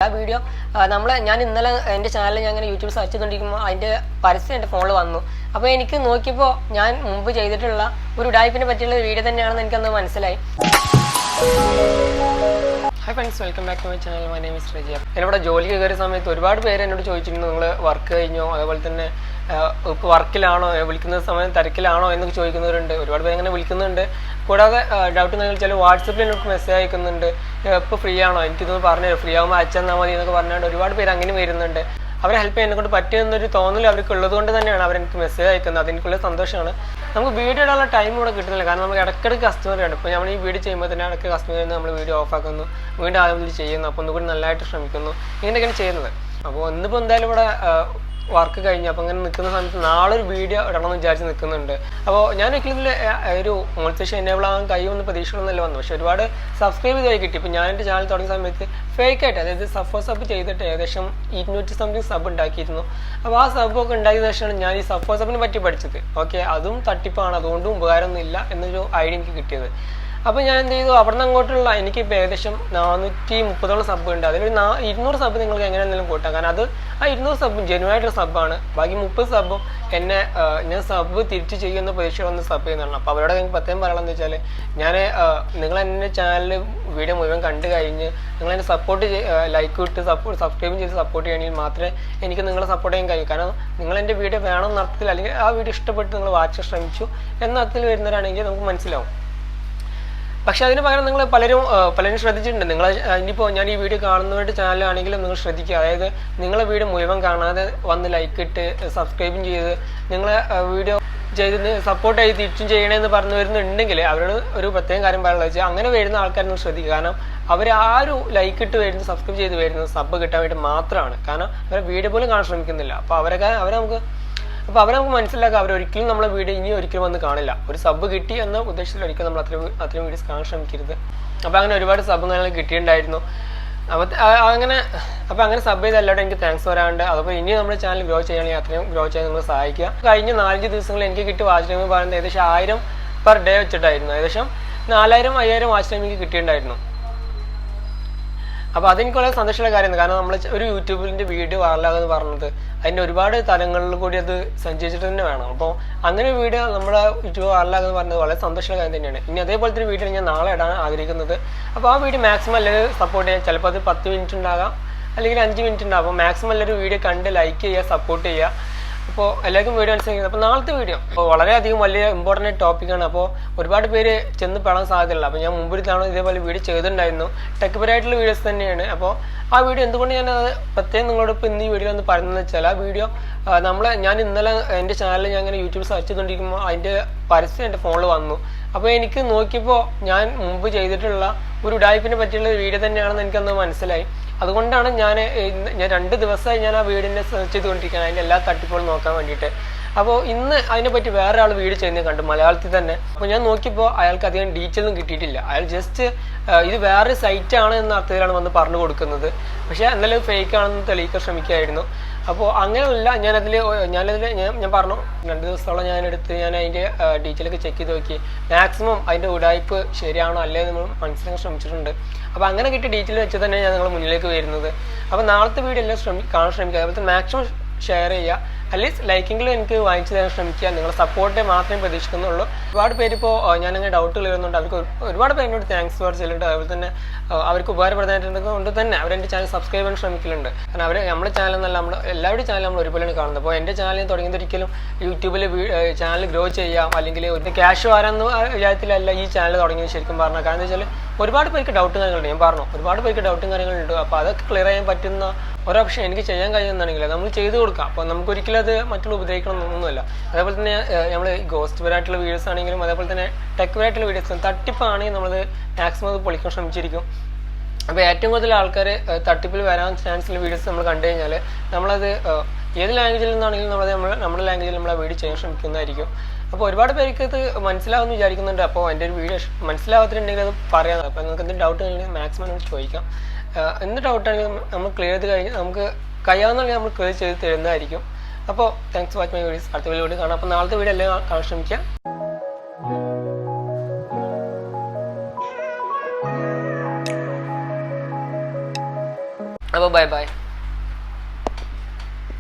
ആ വീഡിയോ ഞാൻ ഇന്നലെ എൻ്റെ ചാനലിൽ ഞാൻ അങ്ങനെ യൂട്യൂബ് സെർച്ച് ചെയ്തുകൊണ്ടിരിക്കുമ്പോൾ അതിൻ്റെ പരസ്യം എൻ്റെ ഫോണിൽ വന്നു. അപ്പോൾ എനിക്ക് നോക്കിയപ്പോൾ ഞാൻ മുമ്പ് ചെയ്തിട്ടുള്ള ഒരു ഉഡായിപ്പിനെ പറ്റിയുള്ള വീഡിയോ തന്നെയാണെന്ന് എനിക്കന്ന് മനസ്സിലായി. Hi friends, welcome back to my channel. My name is Reji. എന്നോട് ജോലിക്ക് കയറിയ സമയത്ത് ഒരുപാട് പേര് എന്നോട് ചോദിച്ചിട്ടുണ്ട്, നിങ്ങൾ വർക്ക് കഴിഞ്ഞോ, അതുപോലെ തന്നെ ഇപ്പോൾ വർക്കിലാണോ, വിളിക്കുന്ന സമയം തിരക്കിലാണോ എന്നൊക്കെ ചോദിക്കുന്നവരുണ്ട്. ഒരുപാട് പേര് അങ്ങനെ വിളിക്കുന്നുണ്ട്. കൂടാതെ ഡൗട്ട് ഉണ്ടെങ്കിൽ ചില വാട്സപ്പിൽ എനിക്ക് മെസ്സേജ് അയക്കുന്നുണ്ട്, ഇപ്പോൾ ഫ്രീ ആണോ, എനിക്കിതൊന്ന് പറഞ്ഞു ഫ്രീ ആകുമ്പോൾ അയച്ചെന്നാൽ മതി എന്നൊക്കെ പറഞ്ഞുകൊണ്ട് ഒരുപാട് പേര് അങ്ങനെ വരുന്നുണ്ട്. അവരെ ഹെൽപ്പ് ചെയ്യാൻ കൊണ്ട് പറ്റുമെന്നൊരു തോന്നൽ അവർക്ക് ഉള്ളത് കൊണ്ട് തന്നെയാണ് അവരെനിക്ക് മെസ്സേജ് അയക്കുന്നത്. അതെനിക്കുള്ള സന്തോഷമാണ്. നമുക്ക് വീഡിയോ ഇടാനുള്ള ടൈം ഇവിടെ കിട്ടുന്നില്ല, കാരണം നമുക്ക് ഇടയ്ക്കിടയ്ക്ക് കസ്റ്റമർ ഉണ്ട്. ഇപ്പോൾ നമ്മൾ ഈ വീഡിയോ ചെയ്യുമ്പോൾ തന്നെ ഇടയ്ക്ക് കസ്റ്റമർ നമ്മൾ വീഡിയോ ഓഫ് ആക്കുന്നു, വീണ്ടും ആദ്യം ചെയ്യുന്നു, അപ്പോൾ ഒന്നുകൂടി നല്ലതായിട്ട് ശ്രമിക്കുന്നു, ഇങ്ങനെയൊക്കെയാണ് ചെയ്യുന്നത്. അപ്പോൾ ഇന്നിപ്പോൾ എന്തായാലും ഇവിടെ വർക്ക് കഴിഞ്ഞു. അപ്പോൾ അങ്ങനെ നിൽക്കുന്ന സമയത്ത് നാളെ ഒരു വീഡിയോ ഇടണമെന്ന് വിചാരിച്ച് നിൽക്കുന്നുണ്ട്. അപ്പോൾ ഞാൻ ഒരിക്കലും ഇതിൽ ഒരു മോണിറ്റൈസേഷൻ എനേബിൾ ആകാൻ കഴിയുമെന്ന് പ്രതീക്ഷകളൊന്നുമല്ല വന്നു. പക്ഷേ ഒരുപാട് സബ്സ്ക്രൈബ് ചെയ്തായി കിട്ടി. ഇപ്പോൾ ഞാൻ എൻ്റെ ചാനൽ തുടങ്ങിയ സമയത്ത് ഫേക്കായിട്ട്, അതായത് Sub4Sub ചെയ്തിട്ട് ഏകദേശം 200 സംതിങ് സബ് ഉണ്ടാക്കിയിരുന്നു. അപ്പോൾ ആ സബ്ബൊക്കെ ഉണ്ടാക്കിയ ശേഷമാണ് ഞാൻ ഈ Sub4Subനെ പറ്റി പഠിച്ചത്. ഓക്കെ, അതും തട്ടിപ്പാണ്, അതുകൊണ്ടും ഉപകാരമൊന്നും ഇല്ല എന്നൊരു ഐഡിയ എനിക്ക് കിട്ടിയത്. അപ്പോൾ ഞാൻ എന്ത് ചെയ്തു, അവിടെ നിന്ന് അങ്ങോട്ടുള്ള എനിക്ക് ഇപ്പോൾ ഏകദേശം 430 സബ് ഉണ്ട്. അതിലൊരു 200 സബ് നിങ്ങൾക്ക് എങ്ങനെയാണെങ്കിലും കൂട്ടാം, കാരണം അത് ആ 200 സബും ജെനുവായിട്ടൊരു സബ്ബാണ്. ബാക്കി 30 സബും ഞാൻ സബ് തിരിച്ച് ചെയ്യുന്ന പ്രതീക്ഷ വന്ന് സബ് ചെയ്യുന്നതാണ്. അപ്പോൾ അവരോട് എനിക്ക് പ്രത്യേകം പറയാമെന്ന് വെച്ചാൽ, നിങ്ങൾ എൻ്റെ ചാനൽ വീഡിയോ മുഴുവൻ കണ്ടു കഴിഞ്ഞ് നിങ്ങൾ എന്നെ സപ്പോർട്ട് ലൈക്ക് ഇട്ട് സബ്സ്ക്രൈബും ചെയ്ത് സപ്പോർട്ട് ചെയ്യണമെങ്കിൽ മാത്രമേ എനിക്ക് നിങ്ങളെ സപ്പോർട്ട് ചെയ്യാൻ കഴിയൂ. കാരണം നിങ്ങൾ എൻ്റെ വീഡിയോ വേണമെന്ന അർത്ഥത്തിൽ, അല്ലെങ്കിൽ ആ വീഡിയോ ഇഷ്ടപ്പെട്ട് നിങ്ങൾ വാച്ച് ശ്രമിച്ചു എന്ന അർത്ഥത്തിൽ വരുന്നവരാണെങ്കിൽ നമുക്ക് മനസ്സിലാവും. പക്ഷെ അതിന് പകരം നിങ്ങൾ പലരും ശ്രദ്ധിച്ചിട്ടുണ്ട്. നിങ്ങൾ ഇനിയിപ്പോൾ ഞാൻ ഈ വീഡിയോ കാണുന്നവരുടെ ചാനലാണെങ്കിലും നിങ്ങൾ ശ്രദ്ധിക്കുക. അതായത് നിങ്ങളെ വീഡിയോ മുഴുവൻ കാണാതെ വന്ന് ലൈക്ക് ഇട്ട് സബ്സ്ക്രൈബും ചെയ്ത് നിങ്ങളെ വീഡിയോ ചെയ്ത് സപ്പോർട്ട് ചെയ്ത് തിരിച്ചും ചെയ്യണമെന്ന് പറഞ്ഞു വരുന്നുണ്ടെങ്കിൽ അവരോട് ഒരു പ്രത്യേകം കാര്യം പറയാനുള്ളത് വെച്ചാൽ, അങ്ങനെ വരുന്ന ആൾക്കാർ നിങ്ങൾ ശ്രദ്ധിക്കുക. കാരണം അവർ ആ ഒരു ലൈക്ക് ഇട്ട് വരുന്നത്, സബ്സ്ക്രൈബ് ചെയ്ത് വരുന്നത് സബ് കിട്ടാൻ വേണ്ടി മാത്രമാണ്. കാരണം അവരെ വീഡിയോ പോലും കാണാൻ ശ്രമിക്കുന്നില്ല. അപ്പോൾ അവരെ നമുക്ക് മനസ്സിലാക്കാം, അവരൊരിക്കലും നമ്മളെ വീഡിയോ ഇനി ഒരിക്കലും വന്ന് കാണില്ല. ഒരു സബ് കിട്ടി എന്ന ഉദ്ദേശത്തിൽ ഒരിക്കലും നമ്മൾ അത്രയും വീഡിയോസ് കാണാൻ ശ്രമിക്കരുത്. അപ്പോൾ അങ്ങനെ ഒരുപാട് സബ് ഞങ്ങൾ കിട്ടിയിട്ടുണ്ടായിരുന്നു. അപ്പോൾ അങ്ങനെ സബ് ചെയ്ത് എല്ലാവരും എനിക്ക് താങ്ക്സ് പറയാനുണ്ട്. അതുപോലെ ഇനി നമ്മുടെ ചാനൽ ഗ്രോ ചെയ്യുകയാണെങ്കിൽ അത്രയും ഗ്രോ ചെയ്യാൻ നിങ്ങൾ സഹായിക്കുക. കഴിഞ്ഞ 4 ദിവസങ്ങളിൽ എനിക്ക് കിട്ടിയ വാച്ച് ടൈം പറയുന്നത് ഏകദേശം 1000 പെർ ഡേ വെച്ചിട്ടായിരുന്നു. ഏകദേശം 4000-5000 വാച്ച് ടൈം എനിക്ക് കിട്ടിയിട്ടുണ്ടായിരുന്നു. അപ്പോൾ അതെനിക്ക് വളരെ സന്തോഷമുള്ള കാര്യമാണ്. കാരണം നമ്മൾ ഒരു യൂട്യൂബിൻ്റെ വീഡിയോ വൈറലാകുമെന്ന് പറഞ്ഞത് അതിൻ്റെ ഒരുപാട് തലങ്ങളിൽ കൂടി അത് സഞ്ചരിച്ചിട്ട് തന്നെ വേണം. അപ്പോൾ അങ്ങനെ ഒരു വീഡിയോ നമ്മുടെ യൂട്യൂബ് വൈറലാകുമെന്ന് പറഞ്ഞത് വളരെ സന്തോഷമുള്ള കാര്യം തന്നെയാണ്. ഇനി അതേപോലത്തെ ഒരു വീഡിയോ ഞാൻ നാളെ ഇടാൻ ആഗ്രഹിക്കുന്നത്. അപ്പോൾ ആ വീഡിയോ മാക്സിമം എല്ലാവരും സപ്പോർട്ട് ചെയ്യാം. ചിലപ്പോൾ അത് 10 മിനിറ്റ് ഉണ്ടാകാം, അല്ലെങ്കിൽ 5 മിനിറ്റ് ഉണ്ടാകും. മാക്സിമം എല്ലാവരും വീഡിയോ കണ്ട് ലൈക്ക് ചെയ്യുക, സപ്പോർട്ട് ചെയ്യുക. അപ്പോൾ എല്ലാവർക്കും വീഡിയോ മനസ്സിലാക്കുന്നത്. അപ്പോൾ നാളത്തെ വീഡിയോ വളരെയധികം വലിയ ഇമ്പോർട്ടൻ്റ് ടോപ്പിക്കാണ്. അപ്പോൾ ഒരുപാട് പേര് ചെന്ന് പെടാൻ സാധ്യതയുള്ളൂ. അപ്പോൾ ഞാൻ മുമ്പൊരു തവണ ഇതേപോലെ വീഡിയോ ചെയ്തിട്ടുണ്ടായിരുന്നു, ടെക് പരമായിട്ടുള്ള വീഡിയോസ് തന്നെയാണ്. അപ്പോൾ ആ വീഡിയോ എന്തുകൊണ്ട് ഞാനത് പ്രത്യേകം നിങ്ങളോട് ഇപ്പോൾ ഇന്ന് ഈ വീഡിയോ ഒന്ന് പറയുന്നത് വെച്ചാൽ, ആ വീഡിയോ ഞാൻ ഇന്നലെ എൻ്റെ ചാനലിൽ ഞാൻ അങ്ങനെ യൂട്യൂബ് സെർച്ച് ചെയ്തുകൊണ്ടിരിക്കുമ്പോൾ അതിൻ്റെ പരസ്യം എൻ്റെ ഫോണിൽ വന്നു. അപ്പോൾ എനിക്ക് നോക്കിയപ്പോൾ ഞാൻ മുമ്പ് ചെയ്തിട്ടുള്ള ഒരു ഉഡായിപ്പിനെ പറ്റിയുള്ള വീഡിയോ തന്നെയാണെന്ന് എനിക്കന്ന് മനസ്സിലായി. അതുകൊണ്ടാണ് ഞാൻ 2 ദിവസമായി ഞാൻ ആ വീഡിയോനെ സെർച്ച് ചെയ്തുകൊണ്ടിരിക്കുകയാണ്, അതിൻ്റെ എല്ലാ തട്ടിപ്പുകളും നോക്കാൻ വേണ്ടിയിട്ട്. അപ്പോൾ ഇന്ന് അതിനെപ്പറ്റി വേറെ ആൾ വീഡിയോ ചെയ്യുന്നത് കണ്ടു, മലയാളത്തിൽ തന്നെ. അപ്പോൾ ഞാൻ നോക്കിയപ്പോൾ അയാൾക്ക് അധികം ഡീറ്റെയിലൊന്നും കിട്ടിയിട്ടില്ല. അയാൾ ജസ്റ്റ് ഇത് വേറെ സൈറ്റാണ് എന്ന അർത്ഥത്തിലാണ് വന്ന് പറഞ്ഞു കൊടുക്കുന്നത്. പക്ഷേ എന്നാലും ഫേക്ക് ആണെന്ന് തെളിയിക്കാൻ ശ്രമിക്കുകയായിരുന്നു. അപ്പോൾ അങ്ങനെയല്ല, ഞാൻ പറഞ്ഞു 2 ദിവസത്തോളം ഞാൻ അതിൻ്റെ ഡീറ്റെയിലൊക്കെ ചെക്ക് ചെയ്ത് നോക്കി. മാക്സിമം അതിൻ്റെ ഉഡായിപ്പ് ശരിയാണോ അല്ലേ നമ്മൾ മനസ്സിലാക്കാൻ ശ്രമിച്ചിട്ടുണ്ട്. അപ്പോൾ അങ്ങനെ കിട്ടിയ ഡീറ്റെയിൽ വെച്ച് തന്നെ ഞാൻ നിങ്ങളുടെ മുന്നിലേക്ക് വരുന്നത്. അപ്പോൾ നാളത്തെ വീഡിയോ എല്ലാം കാണാൻ ശ്രമിക്കുക. അതുപോലെ തന്നെ മാക്സിമം ഷെയർ ചെയ്യുക, അറ്റ്ലീസ്റ്റ് ലൈക്കെങ്കിലും എനിക്ക് വാങ്ങിച്ചു തരാൻ ശ്രമിക്കുക. നിങ്ങളുടെ സപ്പോർട്ടേ മാത്രമേ പ്രതീക്ഷിക്കുന്നുള്ളൂ. ഒരുപാട് പേരിപ്പോൾ ഞാനങ്ങനെ ഡൗട്ടുകൾ വരുന്നുണ്ട്. അവർക്ക് ഒരുപാട് പേരിനോട് താങ്ക്സ് പറയുന്നുണ്ട്. അതുപോലെ തന്നെ അവർക്ക് ഉപകാരപ്പെടുന്നതായിട്ടുള്ളത് കൊണ്ട് തന്നെ അവരെൻ്റെ ചാനൽ സബ്സ്ക്രൈബ് ചെയ്യാൻ ശ്രമിക്കലുണ്ട്. കാരണം നമ്മുടെ ചാനൽ എന്നല്ല, എല്ലാവരുടെ ചാനൽ നമ്മൾ ഒരുപോലെയാണ് കാണുന്നത്. അപ്പോൾ എൻ്റെ ചാനൽ തുടങ്ങിയത് ഒരിക്കലും യൂട്യൂബിൽ ചാനൽ ഗ്രോ ചെയ്യാം, അല്ലെങ്കിൽ ഒരു ക്യാഷ് വരാമെന്ന് വിചാരത്തിലല്ല ഈ ചാനൽ തുടങ്ങിയത് ശരിക്കും പറഞ്ഞാൽ. കാരണം എന്താ വെച്ചാൽ ഒരുപാട് പേർക്ക് ഡൗട്ടും കാര്യങ്ങളുണ്ട്. ഞാൻ പറഞ്ഞു ഒരുപാട് പേർക്ക് ഡൗട്ടും കാര്യങ്ങളുണ്ട്. അപ്പോൾ അതൊക്കെ ക്ലിയർ ചെയ്യാൻ പറ്റുന്ന ഒരു ഓപ്ഷൻ എനിക്ക് ചെയ്യാൻ കഴിയുന്നതാണെങ്കിൽ നമ്മൾ ചെയ്ത് കൊടുക്കാം. അപ്പോൾ നമുക്കൊരിക്കലും അത് മറ്റുള്ള ഉപദ്രവിക്കണമെന്നൊന്നുമല്ല. അതേപോലെ തന്നെ നമ്മൾ ഗോസ്റ്റ് പരമായിട്ടുള്ള വീഡിയോസ് ആണെങ്കിലും, അതേപോലെ തന്നെ ടെക് പരമായിട്ടുള്ള വീഡിയോസ് തട്ടിപ്പാണെങ്കിൽ നമ്മളത് മാക്സിമം അത് പൊളിക്കാൻ ശ്രമിച്ചിരിക്കും. അപ്പോൾ ഏറ്റവും കൂടുതൽ ആൾക്കാർ തട്ടിപ്പിൽ വരാൻ ചാൻസുള്ള വീഡിയോസ് നമ്മൾ കണ്ടു കഴിഞ്ഞാൽ നമ്മളത് ഏത് ലാംഗ്വേജിൽ നിന്നാണെങ്കിലും നമ്മുടെ ലാംഗ്വേജിൽ നമ്മൾ ആ വീഡിയോ ചെയ്യാൻ ശ്രമിക്കുന്നതായിരിക്കും. അപ്പോൾ ഒരുപാട് പേർക്ക് ഇത് മനസ്സിലാവുമെന്ന് വിചാരിക്കുന്നുണ്ട്. അപ്പോൾ എൻ്റെ ഒരു വീഡിയോ മനസ്സിലാവാത്തിട്ടുണ്ടെങ്കിൽ അത് പറയാം. അപ്പോൾ നിങ്ങൾക്ക് എന്തെങ്കിലും ഡൗട്ട് ഉണ്ടെങ്കിൽ മാക്സിമം നമുക്ക് ചോദിക്കാം. എന്ത് ഡൗട്ടാണെങ്കിലും നമ്മൾ ക്ലിയർ ചെയ്ത് കഴിഞ്ഞാൽ നമുക്ക് കഴിയാവുന്നതാണെങ്കിൽ നമ്മൾ ക്ലിയർ ചെയ്ത് തരുന്നതായിരിക്കും. അപ്പോൾ താങ്ക്സ് വാച്ച് മൈ വീഡിയോസ്. അടുത്ത വീഡിയോ കാണാം. അപ്പോൾ നാളത്തെ വീഡിയോ എല്ലാം കാണാൻ ശ്രമിക്കാം. അപ്പോൾ അപ്പോൾ ബൈ ബൈ.